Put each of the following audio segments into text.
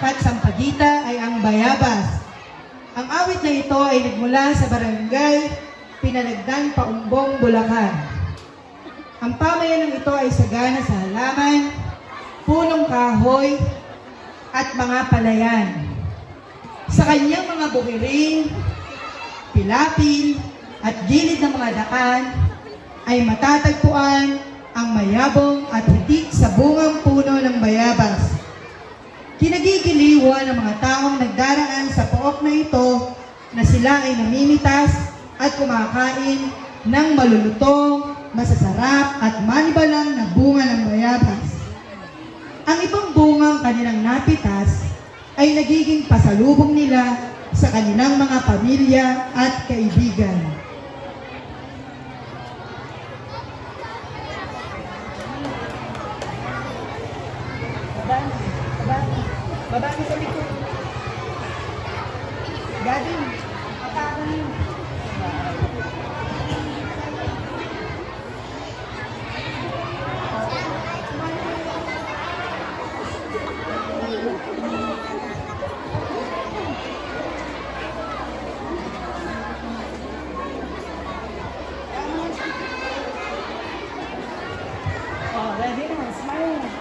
At Sampaguita ay ang bayabas. Ang awit na ito ay nagmula sa barangay Pinalagdan, Paumbong, Bulacan. Ang pamayanang ito ay sagana sa halaman, punong kahoy, at mga palayan. Sa kanyang mga bukiring, pilapil, at gilid ng mga daan ay matatagpuan ang mayabong at hitik sa bungang puno ng bayabas. Kinagigiliwan ng mga taong nagdaraan sa pook na ito na sila ay namimitas at kumakain ng malulutong, masasarap at manibalang na bunga ng bayabas. Ang ibang bungang kanilang napitas ay nagiging pasalubong nila sa kanilang mga pamilya at kaibigan. Babagi sa likod. Gading, makakunin. Oh, ready na. Smile.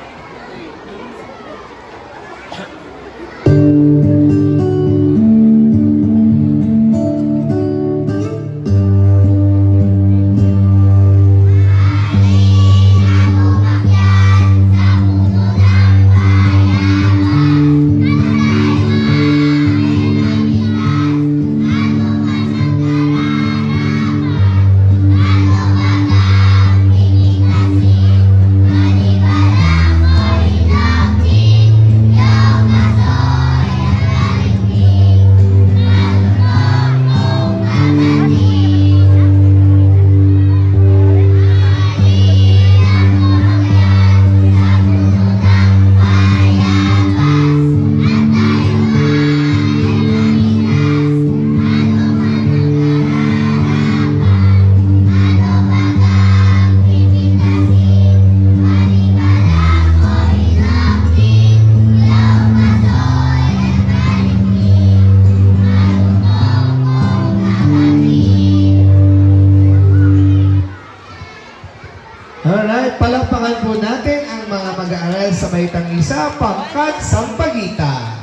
Alright, palakpakan po natin ang mga mag-aaral sa Baitang Isa, Pangkat Sampaguita.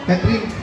Catherine.